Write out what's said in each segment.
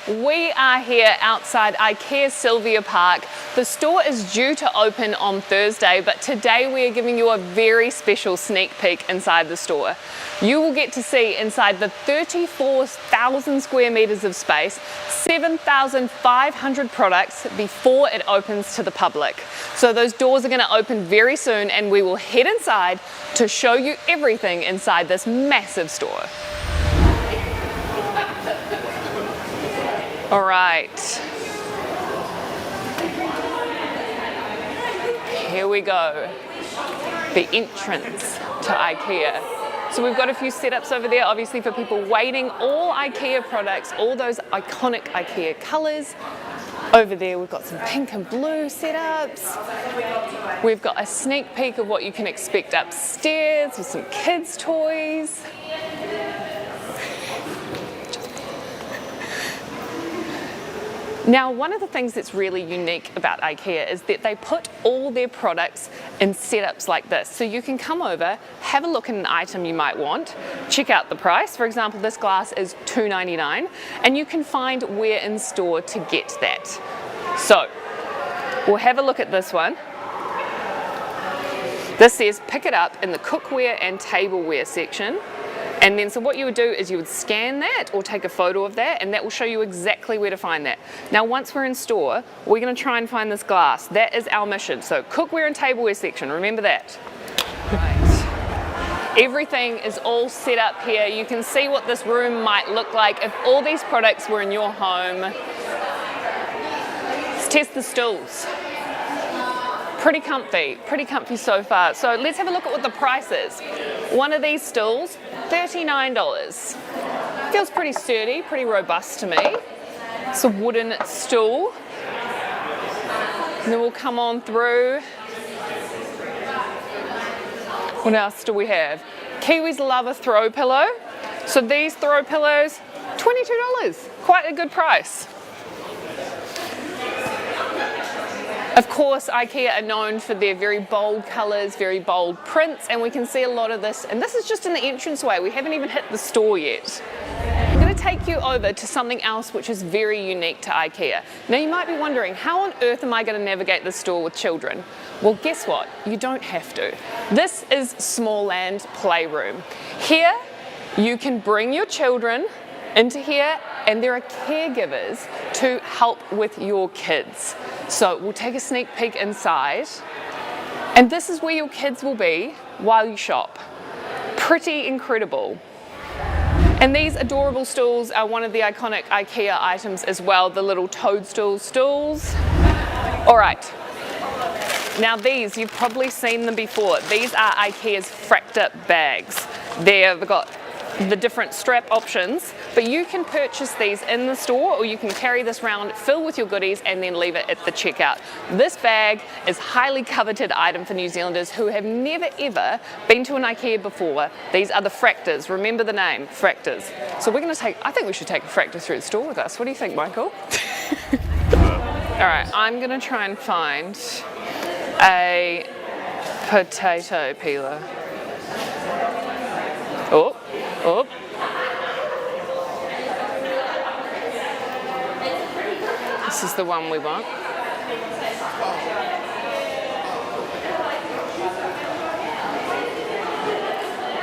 We are here outside IKEA Sylvia Park. The store is due to open on Thursday, but today we are giving you a very special sneak peek inside the store. You will get to see inside the 34,000 square meters of space, 7,500 products before it opens to the public. So those doors are going to open very soon and we will head inside to show you everything inside this massive store. All right, here we go, the entrance to IKEA. So we've got a few setups over there, obviously for people waiting, all IKEA products, all those iconic IKEA colours. Over there we've got some pink and blue setups. We've got a sneak peek of what you can expect upstairs with some kids' toys. Now, one of the things that's really unique about IKEA is that they put all their products in setups like this. So you can come over, have a look at an item you might want, check out the price. For example, this glass is $2.99, and you can find where in store to get that. So we'll have a look at this one. This says pick it up in the cookware and tableware section. And then, so what you would do is you would scan that or take a photo of that, and that will show you exactly where to find that. Now, once we're in store, we're going to try and find this glass. That is our mission. So cookware and tableware section, remember that. Right. Everything is all set up here. You can see what this room might look like if all these products were in your home. Let's test the stools. Pretty comfy so far. So let's have a look at what the price is. One of these stools, $39. Feels pretty sturdy, pretty robust to me. It's a wooden stool. And then we'll come on through. What else do we have? Kiwis love a throw pillow. So these throw pillows, $22. Quite a good price. Of course, IKEA are known for their very bold colours, very bold prints, and we can see a lot of this. And this is just in the entranceway. We haven't even hit the store yet. I'm going to take you over to something else which is very unique to IKEA. Now, you might be wondering, how on earth am I going to navigate the store with children? Well, guess what? You don't have to. This is Smallland Playroom. Here, you can bring your children into here, and there are caregivers to help with your kids. So we'll take a sneak peek inside, and this is where your kids will be while you shop. Pretty incredible. And these adorable stools are one of the iconic IKEA items as well, the little toadstool stools. All right, now these, you've probably seen them before. These are IKEA's Fracta bags. They've got the different strap options, but you can purchase these in the store, or you can carry this round, fill with your goodies, and then leave it at the checkout. This bag is a highly coveted item for New Zealanders who have never ever been to an IKEA before. These are the Fractas. Remember the name, Fractas. So we're going to I think we should take a Fracta through the store with us. What do you think, Michael? All right, I'm going to try and find a potato peeler. Oh. This is the one we want.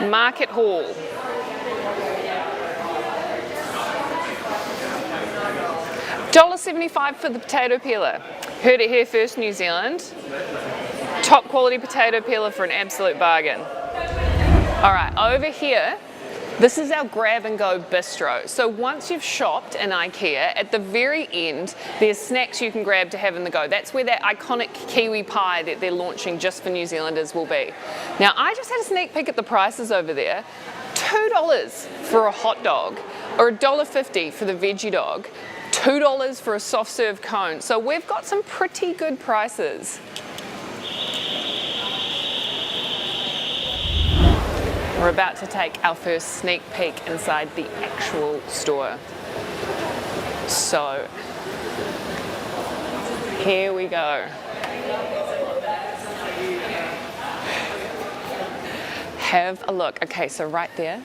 Market Hall. $1.75 for the potato peeler. Heard it here first, New Zealand. Top quality potato peeler for an absolute bargain. All right, over here, this is our grab and go bistro. So once you've shopped in IKEA, at the very end, there's snacks you can grab to have in the go. That's where that iconic kiwi pie that they're launching just for New Zealanders will be. Now, I just had a sneak peek at the prices over there. $2 for a hot dog, or $1.50 for the veggie dog, $2 for a soft serve cone. So we've got some pretty good prices. We're about to take our first sneak peek inside the actual store. So, here we go. Have a look. Okay, so right there,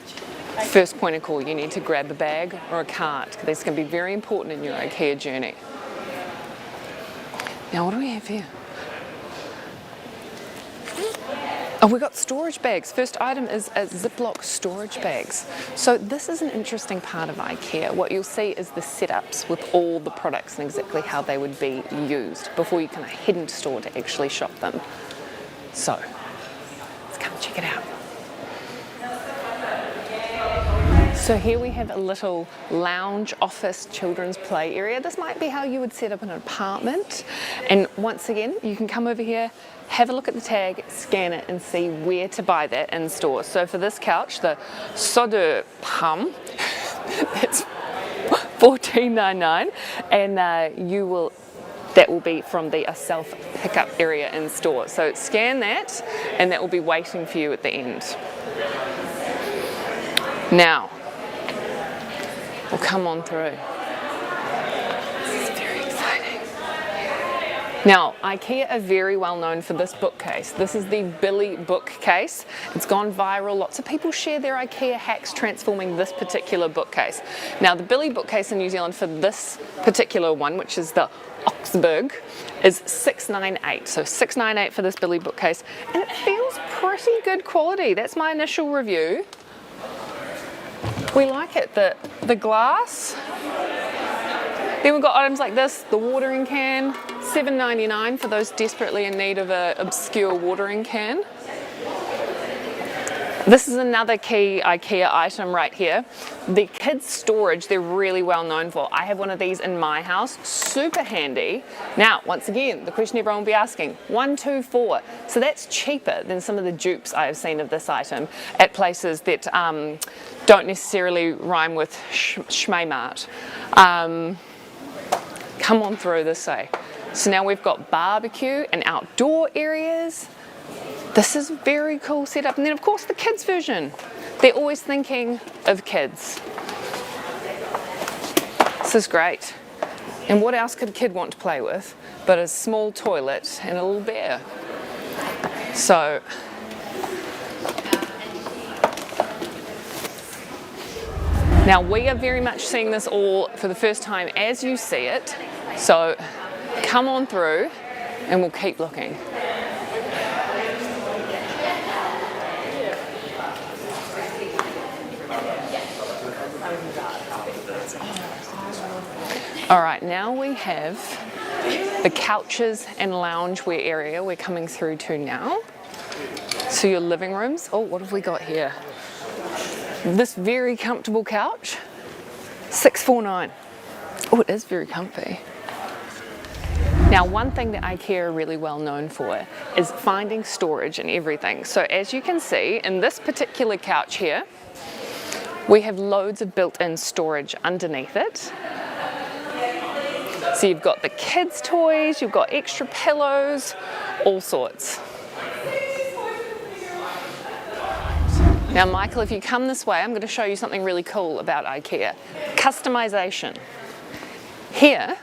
First point of call, you need to grab a bag or a cart. This can be very important in your IKEA journey. Now what do we have here? Oh, we've got storage bags. First item is Ziploc storage bags. So this is an interesting part of IKEA. What you'll see is the setups with all the products and exactly how they would be used before you kind of head into store to actually shop them. So let's come check it out. So here we have a little lounge, office, children's play area. This might be how you would set up an apartment. And once again, you can come over here, have a look at the tag, scan it and see where to buy that in store. So for this couch, the Swedish Palm, that's $14.99, and that will be from the self pickup area in store. So scan that and that will be waiting for you at the end. Now, we'll come on through. This is very exciting. Now, IKEA are very well known for this bookcase. This is the Billy bookcase. It's gone viral. Lots of people share their IKEA hacks transforming this particular bookcase. Now, the Billy bookcase in New Zealand for this particular one, which is the Oxburg, is $698. So $698 for this Billy bookcase. And it feels pretty good quality. That's my initial review. We like it, the glass. Then we've got items like this, the watering can, $7.99 for those desperately in need of an obscure watering can. This is another key IKEA item right here. The kids' storage, they're really well known for. I have one of these in my house, super handy. Now, once again, the question everyone will be asking, $124. So that's cheaper than some of the dupes I have seen of this item at places that don't necessarily rhyme with Schmaymart. Come on through this way. So now we've got barbecue and outdoor areas. This is a very cool setup. And then of course the kids version. They're always thinking of kids. This is great. And what else could a kid want to play with but a small toilet and a little bear? So now we are very much seeing this all for the first time as you see it. So come on through and we'll keep looking. All right, now we have the couches and loungewear area we're coming through to now. So your living rooms. Oh, what have we got here? This very comfortable couch, $649. Oh, it is very comfy. Now, one thing that IKEA are really well known for is finding storage in everything. So as you can see, in this particular couch here, we have loads of built-in storage underneath it. So you've got the kids' toys, you've got extra pillows, all sorts. Now, Michael, if you come this way, I'm going to show you something really cool about IKEA. Customization. Here,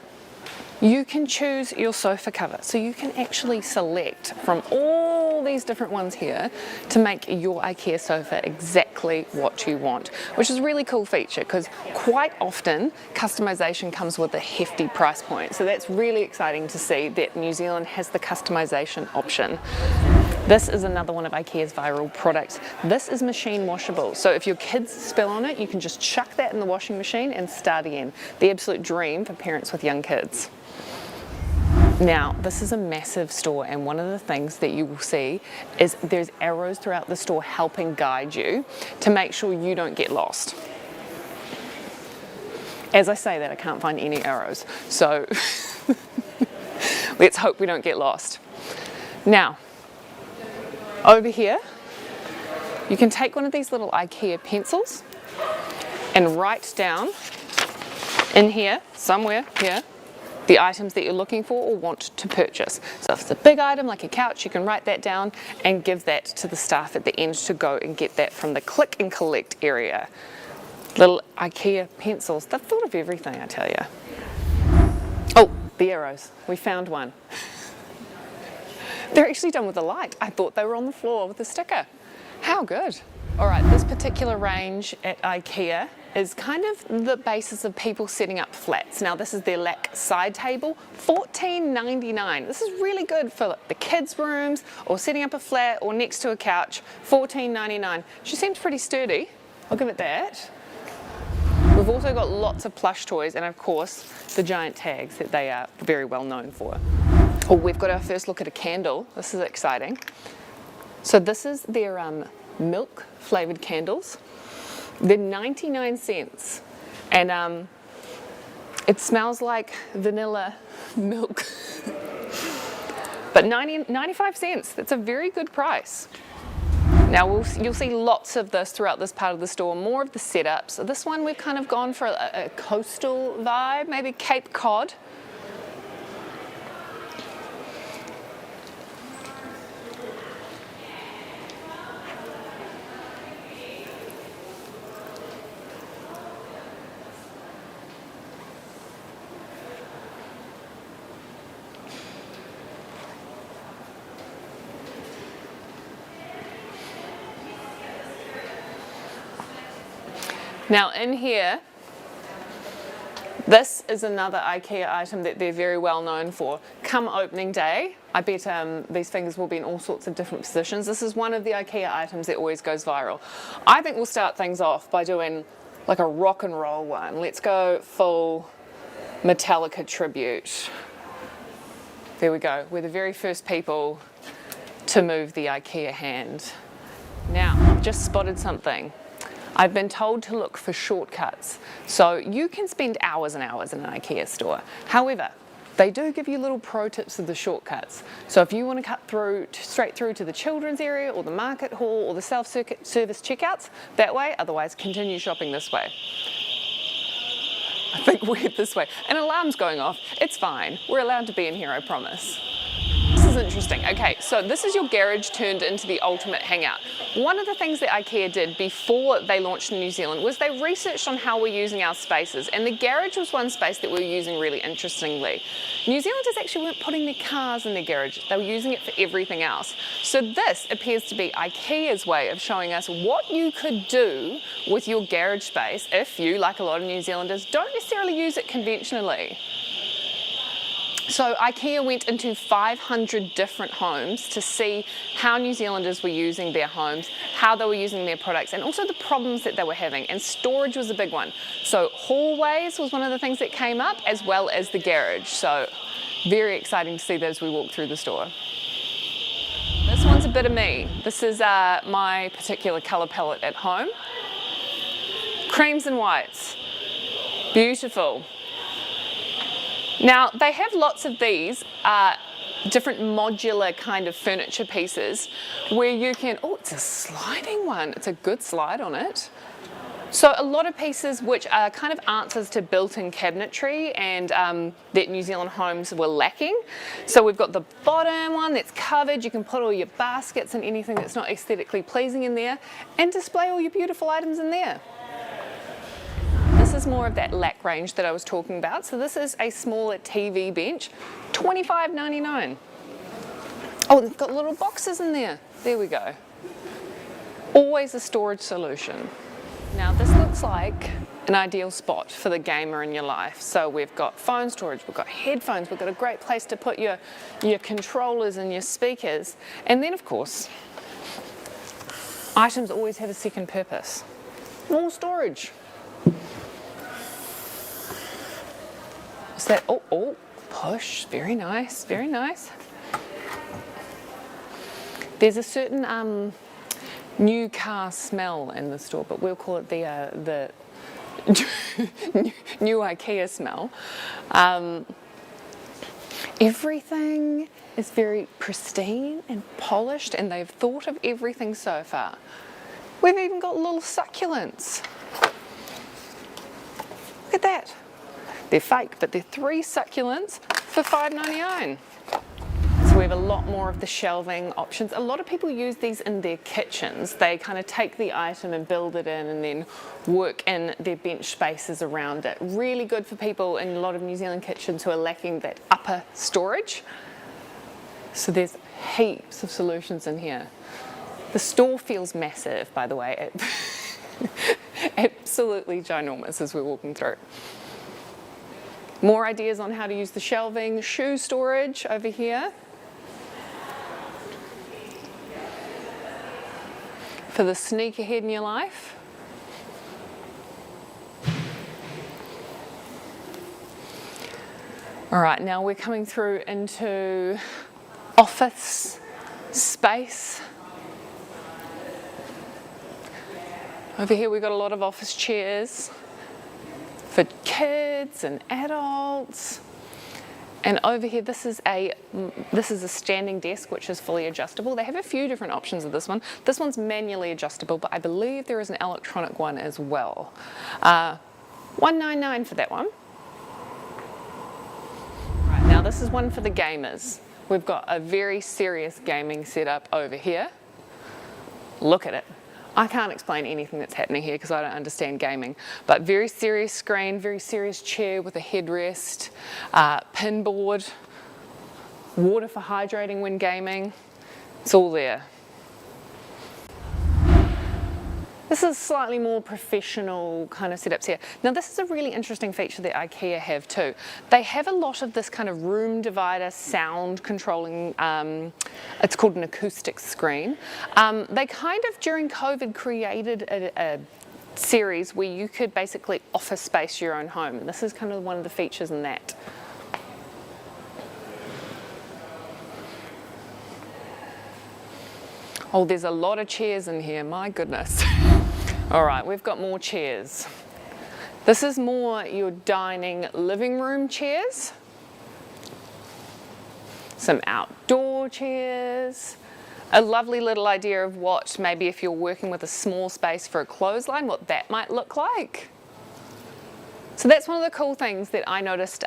you can choose your sofa cover. So you can actually select from all these different ones here to make your IKEA sofa exactly what you want, which is a really cool feature because quite often customization comes with a hefty price point. So that's really exciting to see that New Zealand has the customization option. This is another one of IKEA's viral products. This is machine washable. So if your kids spill on it, you can just chuck that in the washing machine and start again. The absolute dream for parents with young kids. Now, this is a massive store, and one of the things that you will see is there's arrows throughout the store helping guide you to make sure you don't get lost. As I say that, I can't find any arrows, so let's hope we don't get lost. Now, over here, you can take one of these little IKEA pencils and write down in here, somewhere here, the items that you're looking for or want to purchase. So if it's a big item like a couch, you can write that down and give that to the staff at the end to go and get that from the click and collect area. Little IKEA pencils, they've thought of everything, I tell you. Oh, the arrows, we found one. They're actually done with a light. I thought they were on the floor with a sticker. How good. All right, this particular range at IKEA is kind of the basis of people setting up flats. Now this is their Lack side table, $14.99. This is really good for the kids' rooms or setting up a flat or next to a couch, $14.99. She seems pretty sturdy, I'll give it that. We've also got lots of plush toys and of course the giant tags that they are very well known for. Oh, we've got our first look at a candle. This is exciting. So this is their milk flavored candles. They're 99 cents and it smells like vanilla milk. But 95 cents, that's a very good price. Now you'll see lots of this throughout this part of the store, more of the setups. This one we've kind of gone for a coastal vibe, maybe Cape Cod. Now in here, this is another IKEA item that they're very well known for. Come opening day, I bet these fingers will be in all sorts of different positions. This is one of the IKEA items that always goes viral. I think we'll start things off by doing like a rock and roll one. Let's go full Metallica tribute. There we go, we're the very first people to move the IKEA hand. Now, I've just spotted something. I've been told to look for shortcuts. So you can spend hours and hours in an IKEA store. However, they do give you little pro tips of the shortcuts. So if you want to cut through straight through to the children's area or the market hall or the self-service checkouts, that way, otherwise continue shopping this way. I think we're this way. An alarm's going off. It's fine. We're allowed to be in here, I promise. This is interesting. Okay, so this is your garage turned into the ultimate hangout. One of the things that IKEA did before they launched in New Zealand was they researched on how we're using our spaces, and the garage was one space that we were using really interestingly. New Zealanders actually weren't putting their cars in their garage, they were using it for everything else. So this appears to be IKEA's way of showing us what you could do with your garage space if you, like a lot of New Zealanders, don't necessarily use it conventionally. So IKEA went into 500 different homes to see how New Zealanders were using their homes, how they were using their products, and also the problems that they were having. And storage was a big one. So hallways was one of the things that came up, as well as the garage. So very exciting to see that as we walk through the store. This one's a bit of me. This is my particular colour palette at home. Creams and whites. Beautiful. Now, they have lots of these different modular kind of furniture pieces where you can, oh, it's a sliding one. It's a good slide on it. So a lot of pieces which are kind of answers to built-in cabinetry and that New Zealand homes were lacking. So we've got the bottom one that's covered. You can put all your baskets and anything that's not aesthetically pleasing in there and display all your beautiful items in there. This is more of that Lack range that I was talking about. So this is a smaller TV bench, $25.99. Oh, they've got little boxes in there. There we go. Always a storage solution. Now this looks like an ideal spot for the gamer in your life. So we've got phone storage, we've got headphones, we've got a great place to put your controllers and your speakers. And then of course, items always have a second purpose. More storage. Is that, oh, push, very nice, very nice. There's a certain new car smell in the store, but we'll call it the new IKEA smell. Everything is very pristine and polished, and they've thought of everything so far. We've even got little succulents. Look at that. They're fake, but they're 3 succulents for $5.99. So we have a lot more of the shelving options. A lot of people use these in their kitchens. They kind of take the item and build it in and then work in their bench spaces around it. Really good for people in a lot of New Zealand kitchens who are lacking that upper storage. So there's heaps of solutions in here. The store feels massive, by the way. Absolutely ginormous as we're walking through. More ideas on how to use the shelving. Shoe storage over here. For the sneakerhead in your life. All right, now we're coming through into office space. Over here we've got a lot of office chairs for kids and adults. And over here, this is a standing desk which is fully adjustable. They have a few different options of this one. This one's manually adjustable, but I believe there is an electronic one as well. $199 for that one. Right, now this is one for the gamers. We've got a very serious gaming setup over here. Look at it. I can't explain anything that's happening here because I don't understand gaming, but very serious screen, very serious chair with a headrest, pin board, water for hydrating when gaming. It's all there. This is slightly more professional kind of setups here. Now this is a really interesting feature that IKEA have too. They have a lot of this kind of room divider sound controlling, it's called an acoustic screen. They kind of during COVID created a series where you could basically office space your own home, and this is kind of one of the features in that. Oh, there's a lot of chairs in here, my goodness. All right, we've got more chairs. This is more your dining living room chairs. Some outdoor chairs. A lovely little idea of what maybe if you're working with a small space for a clothesline, what that might look like. So that's one of the cool things that I noticed.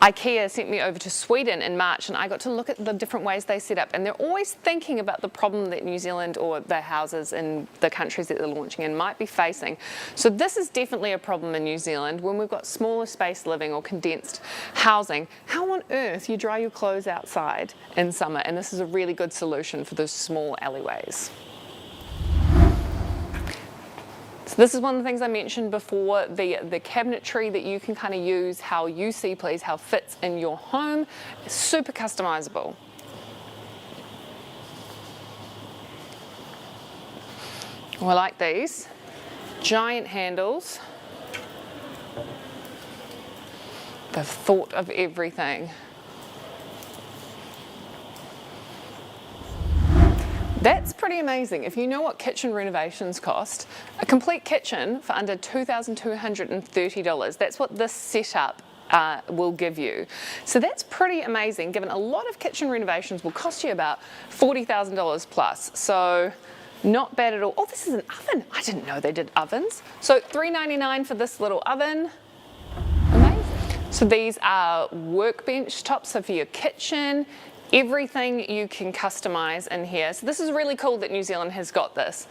IKEA sent me over to Sweden in March and I got to look at the different ways they set up, and they're always thinking about the problem that New Zealand or the houses in the countries that they're launching in might be facing. So this is definitely a problem in New Zealand when we've got smaller space living or condensed housing. How on earth you dry your clothes outside in summer? And this is a really good solution for those small alleyways. So this is one of the things I mentioned before, the cabinetry that you can kind of use how you see please, how it fits in your home. It's super customizable. Oh, I like these. Giant handles. They've thought of everything. That's pretty amazing. If you know what kitchen renovations cost, a complete kitchen for under $2,230, that's what this setup will give you. So that's pretty amazing, given a lot of kitchen renovations will cost you about $40,000 plus. So not bad at all. Oh, this is an oven. I didn't know they did ovens. So $399 for this little oven. Amazing. So these are workbench tops, so for your kitchen. Everything you can customize in here. So this is really cool that New Zealand has got this.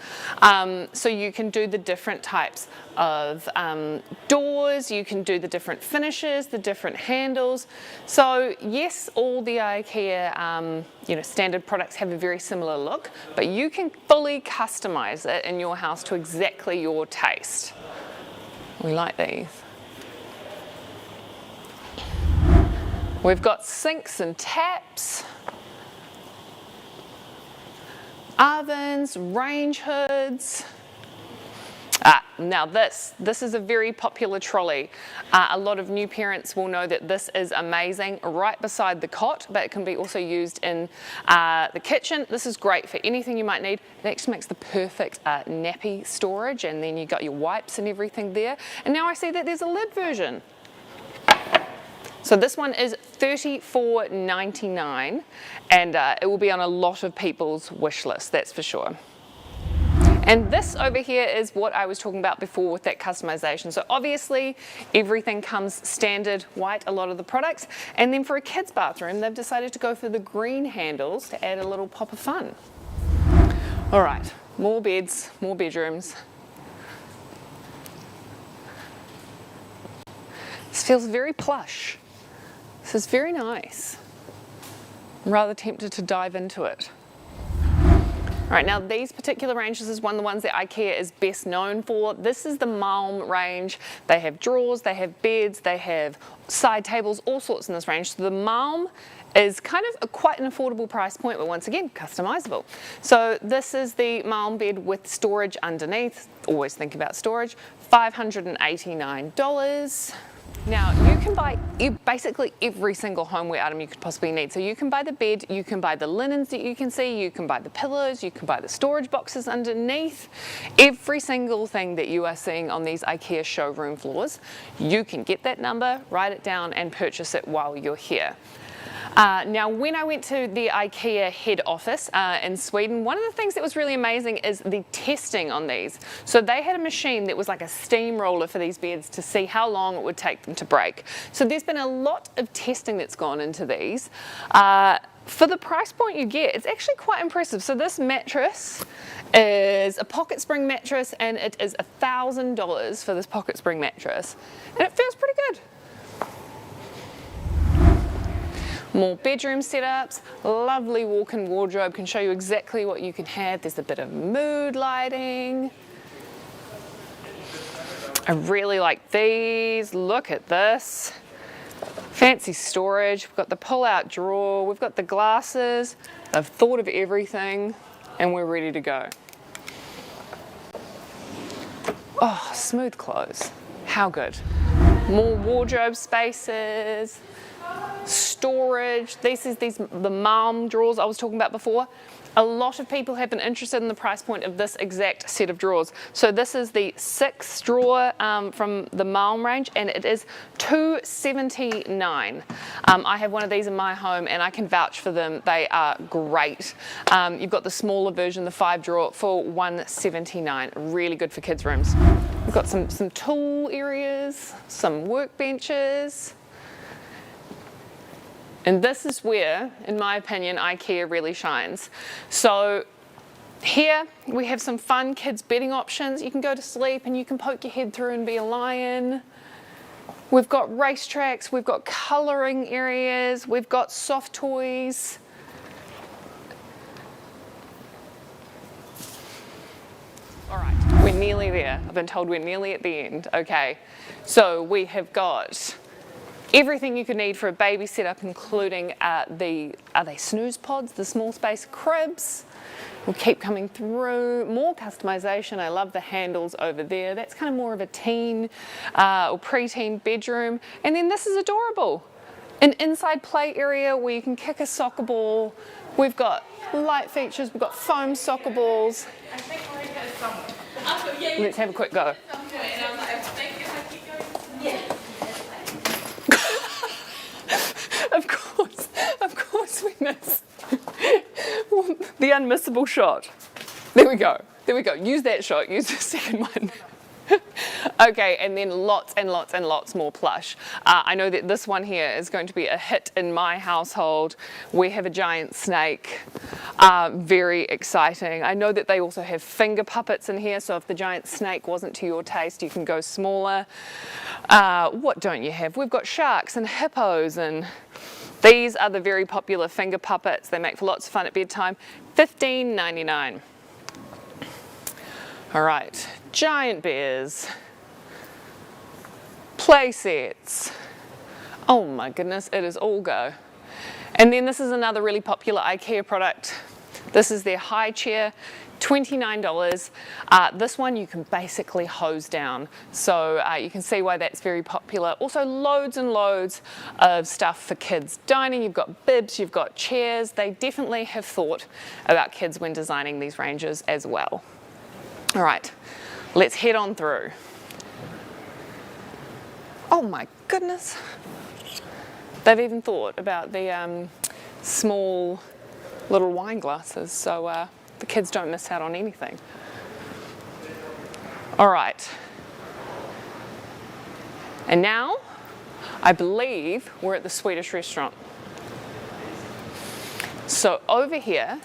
So you can do the different types of doors, you can do the different finishes, the different handles. So yes, all the IKEA standard products have a very similar look, but you can fully customize it in your house to exactly your taste. We like these. We've got sinks and taps, ovens, range hoods. Now this is a very popular trolley. A lot of new parents will know that this is amazing right beside the cot, but it can be also used in the kitchen. This is great for anything you might need. It actually makes the perfect nappy storage, and then you got your wipes and everything there. And now I see that there's a lid version. So this one is $34.99, and it will be on a lot of people's wish list, that's for sure. And this over here is what I was talking about before with that customization. So obviously everything comes standard white, a lot of the products, and then for a kid's bathroom they've decided to go for the green handles to add a little pop of fun. All right, more beds, more bedrooms. This feels very plush. This is very nice. I'm rather tempted to dive into it. All right, now these particular ranges is one of the ones that IKEA is best known for. This is the Malm range. They have drawers, they have beds, they have side tables, all sorts in this range. So the Malm is kind of quite an affordable price point, but once again, customizable. So this is the Malm bed with storage underneath. Always think about storage. $589. Now, you can buy basically every single homeware item you could possibly need. So you can buy the bed, you can buy the linens that you can see, you can buy the pillows, you can buy the storage boxes underneath. Every single thing that you are seeing on these IKEA showroom floors, you can get that number, write it down, and purchase it while you're here. Now, when I went to the IKEA head office in Sweden, one of the things that was really amazing is the testing on these. So they had a machine that was like a steamroller for these beds to see how long it would take them to break. So there's been a lot of testing that's gone into these. For the price point you get, it's actually quite impressive. So this mattress is a pocket spring mattress, and it is $1,000 for this pocket spring mattress. And it feels pretty good. More bedroom setups, lovely walk-in wardrobe, can show you exactly what you can have. There's a bit of mood lighting. I really like these, look at this. Fancy storage, we've got the pull-out drawer, we've got the glasses. I've thought of everything and we're ready to go. Oh, smooth clothes, how good. More wardrobe spaces. Storage, the Malm drawers I was talking about before. A lot of people have been interested in the price point of this exact set of drawers. So this is the 6 drawer from the Malm range, and it is $279. I have one of these in my home and I can vouch for them. They are great. You've got the smaller version, the 5 drawer, for $179. Really good for kids' rooms. We've got some tool areas, some workbenches. And this is where, in my opinion, IKEA really shines. So here we have some fun kids bedding options. You can go to sleep and you can poke your head through and be a lion. We've got racetracks, we've got colouring areas, we've got soft toys. All right, we're nearly there. I've been told we're nearly at the end. Okay, so we have got everything you could need for a baby setup, including are they snooze pods, the small space cribs. We'll keep coming through. More customization. I love the handles over there. That's kind of more of a teen or pre-teen bedroom. And then this is adorable. An inside play area where you can kick a soccer ball. We've got light features. We've got foam soccer balls. Let's have a quick go. Of course we missed the unmissable shot. There we go. Use that shot, use the second one. Okay, and then lots and lots and lots more plush. I know that this one here is going to be a hit in my household. We have a giant snake. Very exciting. I know that they also have finger puppets in here, so if the giant snake wasn't to your taste, you can go smaller. What don't you have? We've got sharks and hippos, and these are the very popular finger puppets. They make for lots of fun at bedtime. $15.99. All right, giant bears, play sets. Oh my goodness, it is all go. And then this is another really popular IKEA product. This is their high chair, $29. This one you can basically hose down. So you can see why that's very popular. Also loads and loads of stuff for kids dining. You've got bibs, you've got chairs. They definitely have thought about kids when designing these ranges as well. All right, let's head on through. Oh my goodness. They've even thought about the small little wine glasses, so the kids don't miss out on anything. All right. And now, I believe we're at the Swedish restaurant. So over here,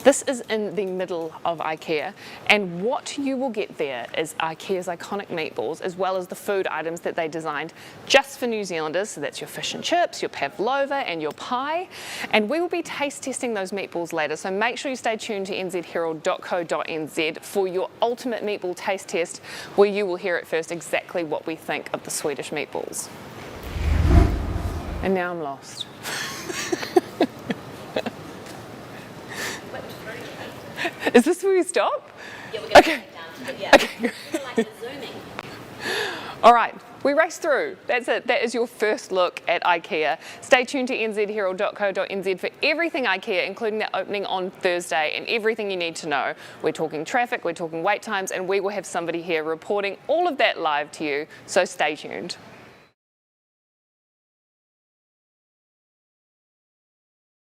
This is in the middle of IKEA, and what you will get there is IKEA's iconic meatballs, as well as the food items that they designed just for New Zealanders. So that's your fish and chips, your pavlova and your pie. And we will be taste testing those meatballs later, so make sure you stay tuned to nzherald.co.nz for your ultimate meatball taste test, where you will hear at first exactly what we think of the Swedish meatballs. And now I'm lost. Is this where we stop? Yeah, we're going to Okay. down to the, yeah. Okay, great. Kind of like the zooming. All right, we raced through. That's it. That is your first look at IKEA. Stay tuned to nzherald.co.nz for everything IKEA, including their opening on Thursday and everything you need to know. We're talking traffic, we're talking wait times, and we will have somebody here reporting all of that live to you, so stay tuned.